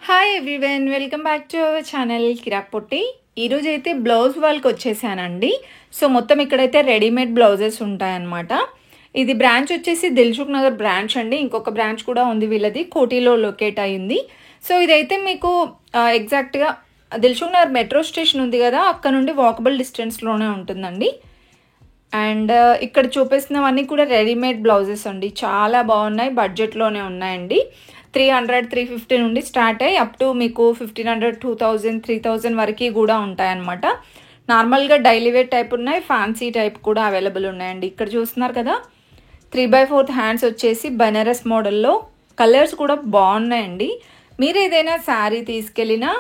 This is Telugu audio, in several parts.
Hi everyone, welcome back to our channel Kiraak Potti. ఈరోజు అయితే బ్లౌజ్ వాళ్ళకి వచ్చేసానండి. సో మొత్తం ఇక్కడైతే రెడీమేడ్ బ్లౌజెస్ ఉంటాయన్నమాట. ఇది బ్రాంచ్ వచ్చేసి దిల్సుఖ్ నగర్ బ్రాంచ్ అండి. ఇంకొక బ్రాంచ్ కూడా ఉంది వీళ్ళది, కోటిలో లొకేట్ అయ్యింది. సో ఇదైతే మీకు ఎగ్జాక్ట్గా దిల్సుఖ్ నగర్ మెట్రో స్టేషన్ ఉంది కదా, అక్కడ నుండి వాకబుల్ డిస్టెన్స్లోనే ఉంటుందండి. అండ్ ఇక్కడ చూపిస్తున్నవన్నీ కూడా రెడీమేడ్ బ్లౌజెస్ అండి. చాలా బాగున్నాయి, బడ్జెట్లోనే ఉన్నాయండి. 300, 350 నుండి స్టార్ట్ అయ్యి అప్ టు మీకు 1500, 2000, 3000 వరకు కూడా ఉంటాయన్నమాట. నార్మల్గా డైలీ వేర్ టైప్ ఉన్నాయి, ఫ్యాన్సీ టైప్ కూడా అవైలబుల్ ఉన్నాయండి. ఇక్కడ చూస్తున్నారు కదా, 3/4 హ్యాండ్స్ వచ్చేసి బనారస్ మోడల్లో. కలర్స్ కూడా బాగున్నాయండి. మీరు ఏదైనా శారీ తీసుకెళ్ళినా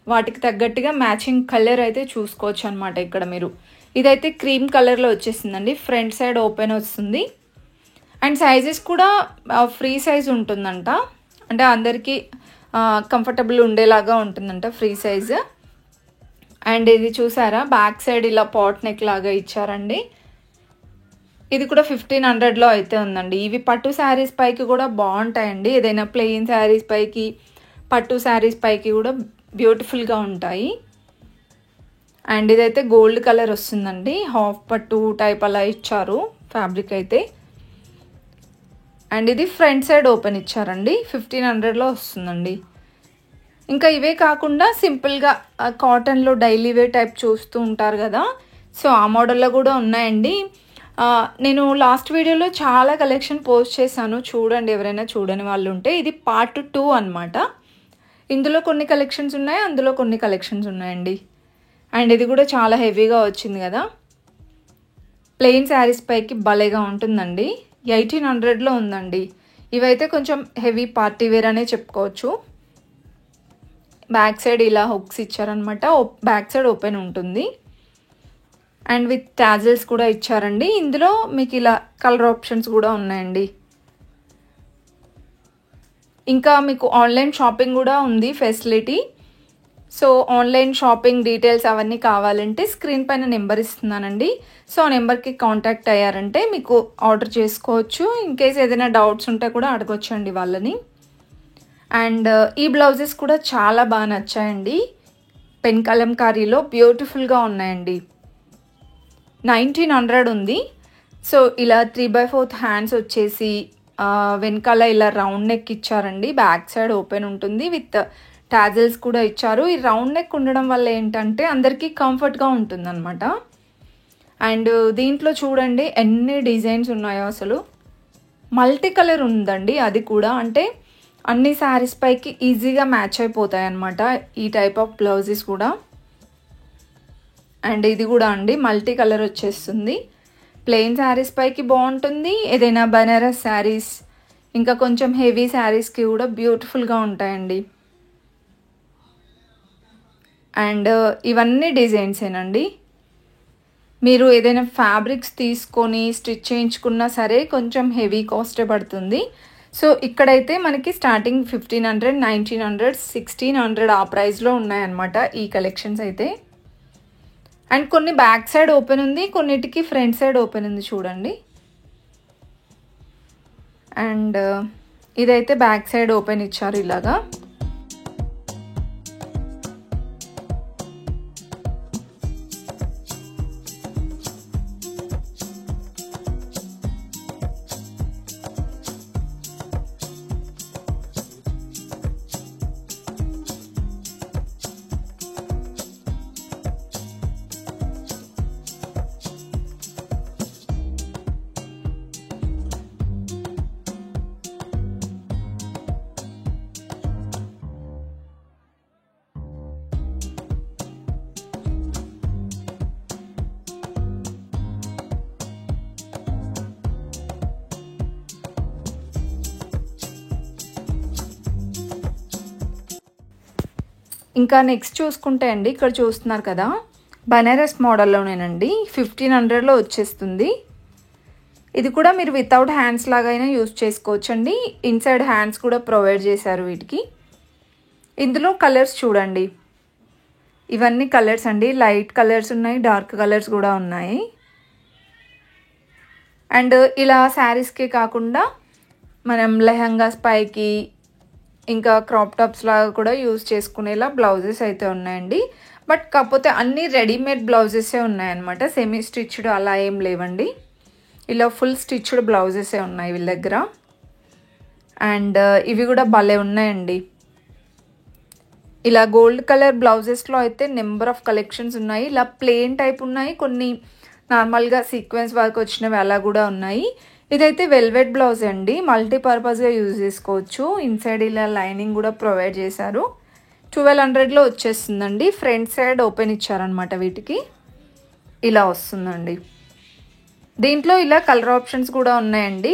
వాటికి తగ్గట్టుగా మ్యాచింగ్ కలర్ అయితే చూసుకోవచ్చు అనమాట. ఇక్కడ మీరు ఇదైతే క్రీమ్ కలర్లో వచ్చేసిందండి. ఫ్రంట్ సైడ్ ఓపెన్ వస్తుంది అండ్ సైజెస్ కూడా ఫ్రీ సైజ్ ఉంటుందంట. అంటే అందరికీ కంఫర్టబుల్ ఉండేలాగా ఉంటుందంట, ఫ్రీ సైజ్. అండ్ ఇది చూసారా, బ్యాక్ సైడ్ ఇలా పాట్ నెక్ లాగా ఇచ్చారండి. ఇది కూడా 1500లో అయితే ఉందండి. ఇవి పట్టు శారీస్ పైకి కూడా బాగుంటాయండి. ఏదైనా ప్లెయిన్ శారీస్ పైకి, పట్టు శారీస్ పైకి కూడా బ్యూటిఫుల్గా ఉంటాయి. అండ్ ఇదైతే గోల్డ్ కలర్ వస్తుందండి, హాఫ్ పట్టు టైప్ అలా ఇచ్చారు ఫ్యాబ్రిక్ అయితే. అండ్ ఇది ఫ్రంట్ సైడ్ ఓపెన్ ఇచ్చారండి, 1500లో వస్తుందండి. ఇంకా ఇవే కాకుండా సింపుల్గా కాటన్లో డైలీ వేర్ టైప్ చూస్తూ ఉంటారు కదా, సో ఆ మోడల్లో కూడా ఉన్నాయండి. నేను లాస్ట్ వీడియోలో చాలా కలెక్షన్ పోస్ట్ చేశాను, చూడండి ఎవరైనా చూడని వాళ్ళు ఉంటే. ఇది పార్ట్ 2 అనమాట. ఇందులో కొన్ని కలెక్షన్స్ ఉన్నాయి, అందులో కొన్ని కలెక్షన్స్ ఉన్నాయండి. అండ్ ఇది కూడా చాలా హెవీగా వచ్చింది కదా, ప్లెయిన్ శారీస్ పైకి భలేగా ఉంటుందండి. 1800లో ఉందండి. ఇవైతే కొంచెం హెవీ పార్టీ వేర్ అనే చెప్పుకోవచ్చు. బ్యాక్ సైడ్ ఇలా హుక్స్ ఇచ్చారనమాట, బ్యాక్ సైడ్ ఓపెన్ ఉంటుంది. అండ్ విత్ టాజిల్స్ కూడా ఇచ్చారండి. ఇందులో మీకు ఇలా కలర్ ఆప్షన్స్ కూడా ఉన్నాయండి. ఇంకా మీకు ఆన్లైన్ షాపింగ్ కూడా ఉంది facility. So online shopping details అవన్నీ కావాలంటే స్క్రీన్ పైన నెంబర్ ఇస్తున్నానండి. సో ఆ నెంబర్కి కాంటాక్ట్ అయ్యారంటే మీకు ఆర్డర్ చేసుకోవచ్చు. ఇన్ కేస్ ఏదైనా డౌట్స్ ఉంటే కూడా అడగొచ్చండి వాళ్ళని. అండ్ ఈ బ్లౌజెస్ కూడా చాలా బాగా నచ్చాయండి. పెన్ కలంకారీలో బ్యూటిఫుల్గా ఉన్నాయండి. 1900 ఉంది. సో ఇలా 3/4 హ్యాండ్స్ వచ్చేసి వెనకాల ఇలా రౌండ్ నెక్ ఇచ్చారండి. బ్యాక్ సైడ్ ఓపెన్ ఉంటుంది, విత్ టాజిల్స్ కూడా ఇచ్చారు. ఈ రౌండ్ నెక్ ఉండడం వల్ల ఏంటంటే అందరికీ కంఫర్ట్గా ఉంటుందన్నమాట. అండ్ దీంట్లో చూడండి ఎన్ని డిజైన్స్ ఉన్నాయో అసలు. మల్టీ కలర్ ఉందండి అది కూడా, అంటే అన్ని శారీస్ పైకి ఈజీగా మ్యాచ్ అయిపోతాయి అన్నమాట ఈ టైప్ ఆఫ్ బ్లౌజెస్ కూడా. అండ్ ఇది కూడా అండి మల్టీ కలర్ వచ్చేస్తుంది. ప్లెయిన్ శారీస్ పైకి బాగుంటుంది, ఏదైనా బనారస్ శారీస్ ఇంకా కొంచెం హెవీ శారీస్కి కూడా బ్యూటిఫుల్గా ఉంటాయండి. అండ్ ఇవన్నీ డిజైన్సేనండి. మీరు ఏదైనా ఫ్యాబ్రిక్స్ తీసుకొని స్టిచ్ చేయించుకున్నా సరే కొంచెం హెవీ కాస్టే పడుతుంది. సో ఇక్కడైతే మనకి స్టార్టింగ్ 1500, 1900, 1600 ఆ ప్రైస్లో ఉన్నాయన్నమాట ఈ కలెక్షన్స్ అయితే. అండ్ కొన్ని బ్యాక్ సైడ్ ఓపెన్ ఉంది, కొన్నిటికి ఫ్రంట్ సైడ్ ఓపెన్ ఉంది చూడండి. అండ్ ఇదైతే బ్యాక్ సైడ్ ఓపెన్ ఇచ్చారు ఇలాగా. ఇంకా నెక్స్ట్ చూసుకుంటే అండి, ఇక్కడ చూస్తున్నారు కదా బనారస్ మోడల్లోనేనండి, 1500లో వచ్చేస్తుంది. ఇది కూడా మీరు వితౌట్ హ్యాండ్స్ లాగైనా యూజ్ చేసుకోవచ్చండి. ఇన్సైడ్ హ్యాండ్స్ కూడా ప్రొవైడ్ చేశారు వీటికి. ఇందులో కలర్స్ చూడండి, ఇవన్నీ కలర్స్ అండి. లైట్ కలర్స్ ఉన్నాయి, డార్క్ కలర్స్ కూడా ఉన్నాయి. అండ్ ఇలా శారీస్కే కాకుండా మనం లెహంగాస్ పైకి ఇంకా క్రాప్ టాప్స్ లాగా కూడా యూజ్ చేసుకునేలా బ్లౌజెస్ అయితే ఉన్నాయండి. బట్ కాకపోతే అన్నీ రెడీమేడ్ బ్లౌజెసే ఉన్నాయన్నమాట. సెమీ స్టిచ్డ్ అలా ఏం లేవండి. ఇలా ఫుల్ స్టిచ్డ్ బ్లౌజెసే ఉన్నాయి వీళ్ళ దగ్గర. అండ్ ఇవి కూడా భలే ఉన్నాయండి. ఇలా గోల్డ్ కలర్ బ్లౌజెస్లో అయితే నెంబర్ ఆఫ్ కలెక్షన్స్ ఉన్నాయి. ఇలా ప్లెయిన్ టైప్ ఉన్నాయి, కొన్ని నార్మల్గా సీక్వెన్స్ వర్క్ వచ్చినవి అలా కూడా ఉన్నాయి. ఇదైతే వెల్వెట్ బ్లౌజ్ అండి, మల్టీపర్పస్గా యూజ్ చేసుకోవచ్చు. ఇన్సైడ్ ఇలా లైనింగ్ కూడా ప్రొవైడ్ చేశారు. 1200లో వచ్చేస్తుందండి. ఫ్రంట్ సైడ్ ఓపెన్ ఇచ్చారనమాట. వీటికి ఇలా వస్తుందండి. దీంట్లో ఇలా కలర్ ఆప్షన్స్ కూడా ఉన్నాయండి.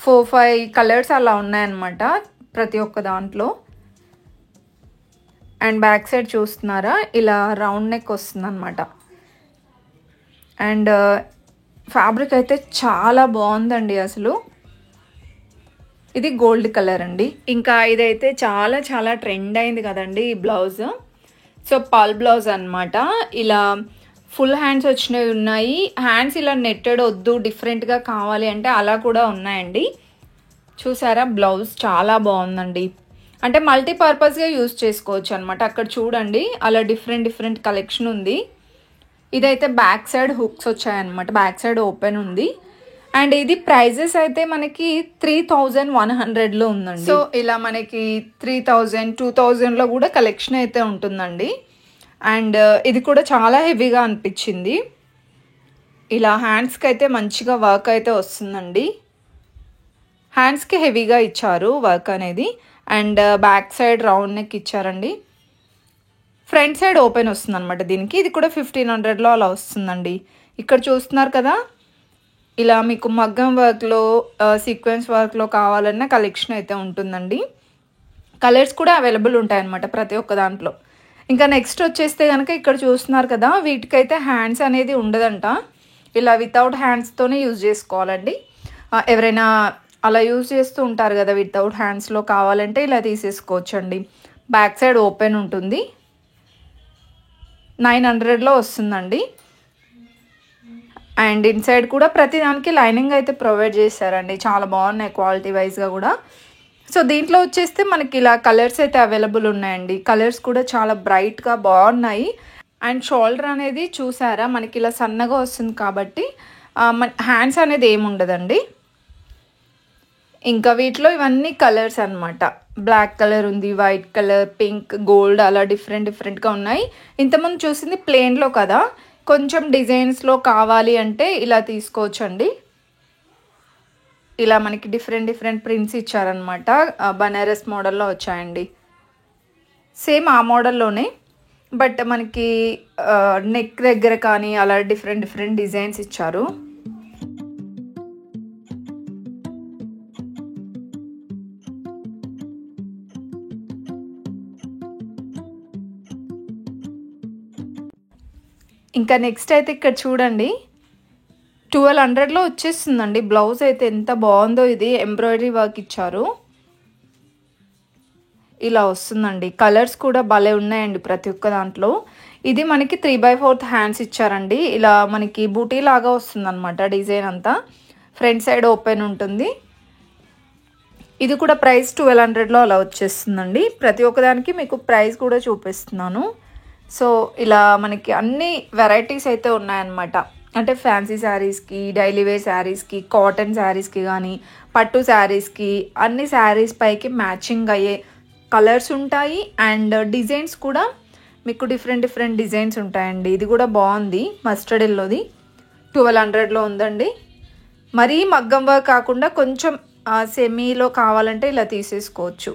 4-5 కలర్స్ అలా ఉన్నాయన్నమాట ప్రతి ఒక్క దాంట్లో. అండ్ బ్యాక్ సైడ్ చూస్తున్నారా, ఇలా రౌండ్ నెక్ వస్తుంది అనమాట. అండ్ ఫ్యాబ్రిక్ అయితే చాలా బాగుందండి అసలు. ఇది గోల్డ్ కలర్ అండి. ఇంకా ఇదైతే చాలా చాలా ట్రెండ్ అయింది కదండి ఈ బ్లౌజ్. సో పాల్ బ్లౌజ్ అనమాట. ఇలా ఫుల్ హ్యాండ్స్ వచ్చినవి ఉన్నాయి. హ్యాండ్స్ ఇలా నెట్టెడ్ వద్దు, డిఫరెంట్గా కావాలి అంటే అలా కూడా ఉన్నాయండి. చూసారా, బ్లౌజ్ చాలా బాగుందండి. అంటే మల్టీపర్పస్గా యూజ్ చేసుకోవచ్చు అనమాట. అక్కడ చూడండి అలా డిఫరెంట్ కలెక్షన్ ఉంది. ఇదైతే బ్యాక్ సైడ్ హుక్స్ వచ్చాయన్నమాట. బ్యాక్ సైడ్ ఓపెన్ ఉంది. అండ్ ఇది ప్రైజెస్ అయితే మనకి 3100లో ఉందండి. సో ఇలా మనకి 3000, 2000లో కూడా కలెక్షన్ అయితే ఉంటుందండి. అండ్ ఇది కూడా చాలా హెవీగా అనిపించింది. ఇలా హ్యాండ్స్కి అయితే మంచిగా వర్క్ అయితే వస్తుందండి. హ్యాండ్స్కి హెవీగా ఇచ్చారు వర్క్ అనేది. And back side round neck ఇచ్చారండి. ఫ్రంట్ సైడ్ ఓపెన్ వస్తుంది అనమాట దీనికి. ఇది కూడా 1500లో అలా వస్తుందండి. ఇక్కడ చూస్తున్నారు కదా, ఇలా మీకు మగ్గం వర్క్లో సీక్వెన్స్ వర్క్లో కావాలన్న కలెక్షన్ అయితే ఉంటుందండి. కలర్స్ కూడా అవైలబుల్ ఉంటాయన్నమాట ప్రతి ఒక్క దాంట్లో. ఇంకా నెక్స్ట్ వచ్చేస్తే కనుక ఇక్కడ చూస్తున్నారు కదా, వీటికైతే హ్యాండ్స్ అనేది ఉండదంట. ఇలా వితౌట్ హ్యాండ్స్తోనే యూజ్ చేసుకోవాలండి. ఎవరైనా అలా యూజ్ చేస్తూ ఉంటారు కదా, వితౌట్ హ్యాండ్స్లో కావాలంటే ఇలా తీసేసుకోవచ్చండి. బ్యాక్ సైడ్ ఓపెన్ ఉంటుంది. 900లో వస్తుందండి. అండ్ ఇన్సైడ్ కూడా ప్రతి దానికి లైనింగ్ అయితే ప్రొవైడ్ చేశారండి. చాలా బాగున్నాయి క్వాలిటీ వైజ్గా కూడా. సో దీంట్లో వచ్చేస్తే మనకి ఇలా కలర్స్ అయితే అవైలబుల్ ఉన్నాయండి. కలర్స్ కూడా చాలా బ్రైట్గా బాగున్నాయి. అండ్ షోల్డర్ అనేది చూసారా, మనకి ఇలా సన్నగా వస్తుంది కాబట్టి హ్యాండ్స్ అనేది ఏమి ఉండదండి. ఇంకా వీటిలో ఇవన్నీ కలర్స్ అనమాట. బ్లాక్ కలర్ ఉంది, వైట్ కలర్, పింక్, గోల్డ్ అలా డిఫరెంట్గా ఉన్నాయి. ఇంతకుముందు చూసింది ప్లెయిన్లో కదా, కొంచెం డిజైన్స్లో కావాలి అంటే ఇలా తీసుకోవచ్చండి. ఇలా మనకి డిఫరెంట్ ప్రింట్స్ ఇచ్చారనమాట. బనారస్ మోడల్లో వచ్చాయండి. సేమ్ ఆ మోడల్లోనే, బట్ మనకి నెక్ దగ్గర కానీ అలా డిఫరెంట్ డిజైన్స్ ఇచ్చారు. ఇంకా నెక్స్ట్ అయితే ఇక్కడ చూడండి, 1200లో వచ్చేస్తుందండి. బ్లౌజ్ అయితే ఎంత బాగుందో. ఇది ఎంబ్రాయిడరీ వర్క్ ఇచ్చారు. ఇలా వస్తుందండి. కలర్స్ కూడా భలే ఉన్నాయండి ప్రతి ఒక్క దాంట్లో. ఇది మనకి 3/4 హ్యాండ్స్ ఇచ్చారండి. ఇలా మనకి బూటీ లాగా వస్తుంది అనమాట డిజైన్ అంతా. ఫ్రంట్ సైడ్ ఓపెన్ ఉంటుంది. ఇది కూడా ప్రైస్ 1200లో అలా వచ్చేస్తుందండి. ప్రతి ఒక్కదానికి మీకు ప్రైస్ కూడా చూపిస్తున్నాను. సో ఇలా మనకి అన్ని వెరైటీస్ అయితే ఉన్నాయన్నమాట. అంటే ఫ్యాన్సీ శారీస్కి, డైలీ వేర్ శారీస్కి, కాటన్ శారీస్కి కానీ, పట్టు శారీస్కి, అన్ని శారీస్ పైకి మ్యాచింగ్ అయ్యే కలర్స్ ఉంటాయి. అండ్ డిజైన్స్ కూడా మీకు డిఫరెంట్ డిజైన్స్ ఉంటాయండి. ఇది కూడా బాగుంది, మస్టర్డ్ ఎల్లోది. 1200లో ఉందండి. మరీ మగ్గం వర్క్ కాకుండా కొంచెం సెమీలో కావాలంటే ఇలా తీసేసుకోవచ్చు.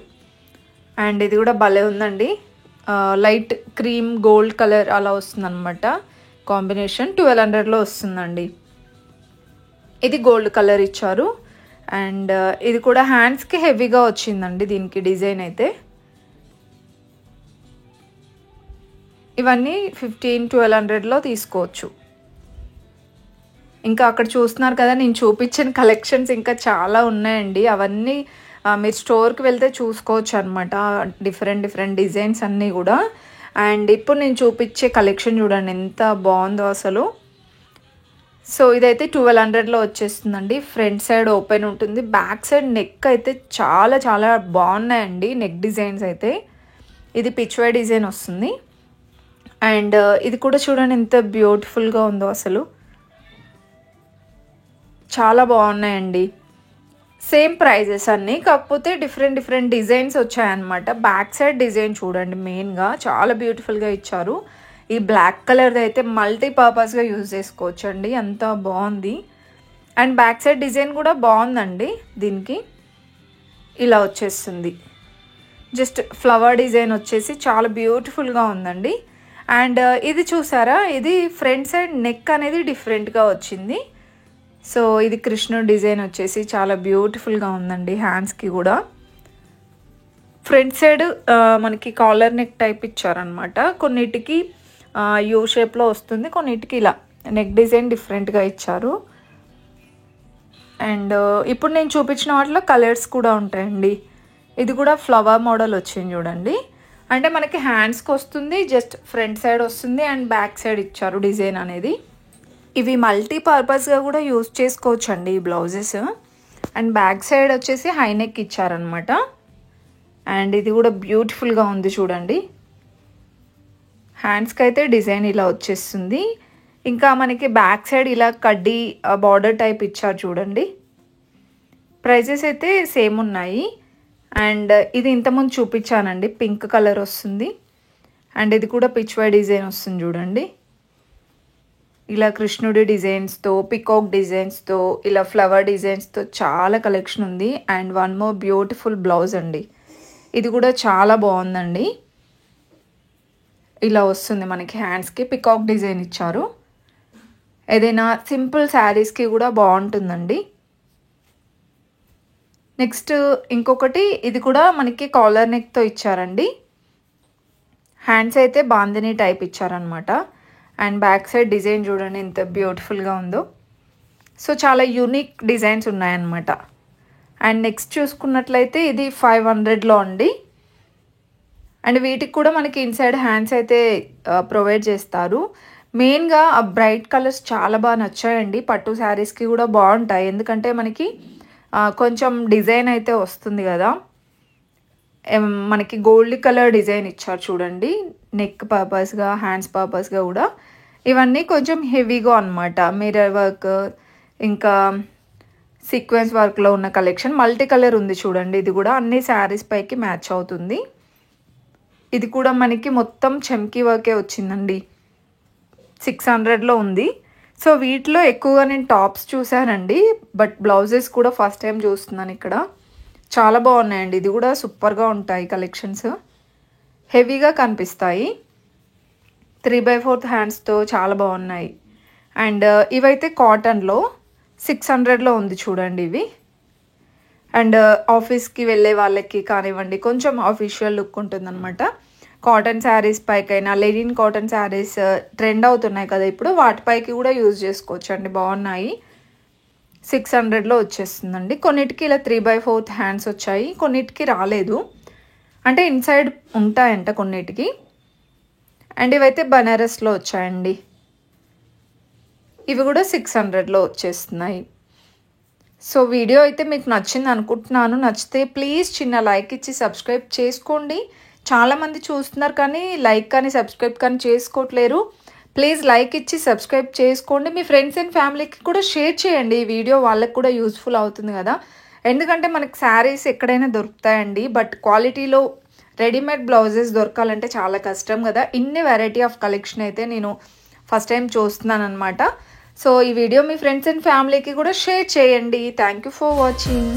అండ్ ఇది కూడా భలే ఉందండి. లైట్ క్రీమ్ గోల్డ్ కలర్ అలా వస్తుందన్నమాట కాంబినేషన్. 1200లో వస్తుందండి. ఇది గోల్డ్ కలర్ ఇచ్చారు. అండ్ ఇది కూడా హ్యాండ్స్కి హెవీగా వచ్చిందండి దీనికి డిజైన్ అయితే. ఇవన్నీ 1500-1200లో తీసుకోవచ్చు. ఇంకా అక్కడ చూస్తున్నారు కదా, నేను చూపించిన కలెక్షన్స్ ఇంకా చాలా ఉన్నాయండి. అవన్నీ మీరు స్టోర్కి వెళ్తే చూసుకోవచ్చు అనమాట. డిఫరెంట్ డిజైన్స్ అన్నీ కూడా. అండ్ ఇప్పుడు నేను చూపించే కలెక్షన్ చూడండి ఎంత బాగుందో అసలు. సో ఇదైతే 1200లో వచ్చేస్తుందండి. ఫ్రంట్ సైడ్ ఓపెన్ ఉంటుంది, బ్యాక్ సైడ్ నెక్ అయితే చాలా చాలా బాగున్నాయండి. నెక్ డిజైన్స్ అయితే ఇది పిచ్వై డిజైన్ వస్తుంది. అండ్ ఇది కూడా చూడండి ఎంత బ్యూటిఫుల్గా ఉందో, అసలు చాలా బాగున్నాయండి. సేమ్ ప్రైజెస్ అన్నీ, కాకపోతే డిఫరెంట్ డిఫరెంట్ డిజైన్స్ వచ్చాయన్నమాట. బ్యాక్ సైడ్ డిజైన్ చూడండి, మెయిన్గా చాలా బ్యూటిఫుల్గా ఇచ్చారు. ఈ బ్లాక్ కలర్ది అయితే మల్టీపర్పస్గా యూజ్ చేసుకోవచ్చు అండి, అంత బాగుంది. అండ్ బ్యాక్ సైడ్ డిజైన్ కూడా బాగుందండి. దీనికి ఇలా వచ్చేస్తుంది, జస్ట్ ఫ్లవర్ డిజైన్ వచ్చేసి చాలా బ్యూటిఫుల్గా ఉందండి. అండ్ ఇది చూసారా, ఇది ఫ్రంట్ సైడ్ నెక్ అనేది డిఫరెంట్గా వచ్చింది. సో ఇది కృష్ణుడు డిజైన్ వచ్చేసి చాలా బ్యూటిఫుల్గా ఉందండి. హ్యాండ్స్కి కూడా ఫ్రంట్ సైడ్ మనకి కాలర్ నెక్ టైప్ ఇచ్చారనమాట. కొన్నిటికి యూ షేప్లో వస్తుంది, కొన్నిటికి ఇలా నెక్ డిజైన్ డిఫరెంట్గా ఇచ్చారు. అండ్ ఇప్పుడు నేను చూపించిన వాటిలో కలర్స్ కూడా ఉంటాయండి. ఇది కూడా ఫ్లవర్ మోడల్ వచ్చింది చూడండి, అంటే మనకి హ్యాండ్స్కి వస్తుంది, జస్ట్ ఫ్రంట్ సైడ్ వస్తుంది అండ్ బ్యాక్ సైడ్ ఇచ్చారు డిజైన్ అనేది. ఇవి మల్టీపర్పస్గా కూడా యూజ్ చేసుకోవచ్చు అండి ఈ బ్లౌజెస్. అండ్ బ్యాక్ సైడ్ వచ్చేసి హై నెక్ ఇచ్చారనమాట. అండ్ ఇది కూడా బ్యూటిఫుల్గా ఉంది చూడండి. హ్యాండ్స్కి అయితే డిజైన్ ఇలా వచ్చేస్తుంది. ఇంకా మనకి బ్యాక్ సైడ్ ఇలా కడ్డీ బార్డర్ టైప్ ఇచ్చారు చూడండి. ప్రైజెస్ అయితే సేమ్ ఉన్నాయి. అండ్ ఇది ఇంతకుముందు చూపించానండి, పింక్ కలర్ వస్తుంది. అండ్ ఇది కూడా పిచ్వై డిజైన్ వస్తుంది చూడండి. ఇలా కృష్ణుడి డిజైన్స్తో, పికాక్ డిజైన్స్తో, ఇలా ఫ్లవర్ డిజైన్స్తో చాలా కలెక్షన్ ఉంది. And one more beautiful blouse అండి, ఇది కూడా చాలా బాగుందండి. ఇలా వస్తుంది మనకి, హ్యాండ్స్కి పికాక్ డిజైన్ ఇచ్చారు. ఏదైనా సింపుల్ శారీస్కి కూడా బాగుంటుందండి. నెక్స్ట్ ఇంకొకటి, ఇది కూడా మనకి కాలర్ నెక్తో ఇచ్చారండి. హ్యాండ్స్ అయితే బాందిని టైప్ ఇచ్చారనమాట. అండ్ బ్యాక్ సైడ్ డిజైన్ చూడండి ఎంత బ్యూటిఫుల్గా ఉందో. సో చాలా యూనిక్ డిజైన్స్ ఉన్నాయన్నమాట. అండ్ నెక్స్ట్ చూసుకున్నట్లయితే ఇది 500లో అండి. అండ్ వీటికి కూడా మనకి ఇన్సైడ్ హ్యాండ్స్ అయితే ప్రొవైడ్ చేస్తారు. మెయిన్గా ఆ బ్రైట్ కలర్స్ చాలా బాగా నచ్చాయండి. పట్టు శారీస్కి కూడా బాగుంటాయి, ఎందుకంటే మనకి కొంచెం డిజైన్ అయితే వస్తుంది కదా. మనకి గోల్డ్ కలర్ డిజైన్ ఇచ్చారు చూడండి, నెక్ పర్పస్గా, హ్యాండ్స్ పర్పస్గా కూడా. ఇవన్నీ కొంచెం హెవీగా అనమాట. మిర్రర్ వర్క్, ఇంకా సీక్వెన్స్ వర్క్లో ఉన్న కలెక్షన్. మల్టీ కలర్ ఉంది చూడండి, ఇది కూడా అన్ని శారీస్ పైకి మ్యాచ్ అవుతుంది. ఇది కూడా మనకి మొత్తం చమ్కీ వర్కే వచ్చిందండి. 600లో ఉంది. సో వీటిలో ఎక్కువగా నేను టాప్స్ చూసానండి, బట్ బ్లౌజెస్ కూడా ఫస్ట్ టైం చూస్తున్నాను ఇక్కడ. చాలా బాగున్నాయండి, ఇది కూడా సూపర్గా ఉంటాయి కలెక్షన్స్, హెవీగా కనిపిస్తాయి. 3/4 హ్యాండ్స్తో చాలా బాగున్నాయి. అండ్ ఇవైతే కాటన్లో 600లో ఉంది చూడండి ఇవి. అండ్ ఆఫీస్కి వెళ్ళే వాళ్ళకి కానివ్వండి, కొంచెం ఆఫీషియల్ లుక్ ఉంటుందన్నమాట. కాటన్ శారీస్ పైకైనా, లెనిన్ కాటన్ శారీస్ ట్రెండ్ అవుతున్నాయి కదా ఇప్పుడు, వాటిపైకి కూడా యూజ్ చేసుకోవచ్చు అండి, బాగున్నాయి. 600లో వచ్చేస్తుందండి. కొన్నిటికి ఇలా 3/4 హ్యాండ్స్ వచ్చాయి, కొన్నిటికి రాలేదు, అంటే ఇన్సైడ్ ఉంటాయంట కొన్నిటికి. అండ్ ఇవైతే బనారస్లో వచ్చాయండి, ఇవి కూడా 600లో వచ్చేస్తున్నాయి. సో వీడియో అయితే మీకు నచ్చింది అనుకుంటున్నాను. నచ్చితే ప్లీజ్ చిన్న లైక్ ఇచ్చి సబ్స్క్రైబ్ చేసుకోండి. చాలామంది చూస్తున్నారు కానీ లైక్ కానీ సబ్స్క్రైబ్ కానీ చేసుకోవట్లేరు. ప్లీజ్ లైక్ ఇచ్చి సబ్స్క్రైబ్ చేసుకోండి. మీ ఫ్రెండ్స్ అండ్ ఫ్యామిలీకి కూడా షేర్ చేయండి ఈ వీడియో, వాళ్ళకి కూడా యూస్ఫుల్ అవుతుంది కదా. ఎందుకంటే మనకి శారీస్ ఎక్కడైనా దొరుకుతాయండి, బట్ క్వాలిటీలో రెడీమేడ్ బ్లౌజెస్ దొరకాలంటే చాలా కష్టం కదా. ఇన్ని వెరైటీ ఆఫ్ కలెక్షన్ అయితే నేను ఫస్ట్ టైం చూస్తున్నాను అనమాట. సో ఈ వీడియో మీ ఫ్రెండ్స్ అండ్ ఫ్యామిలీకి కూడా షేర్ చేయండి. Thank you for watching.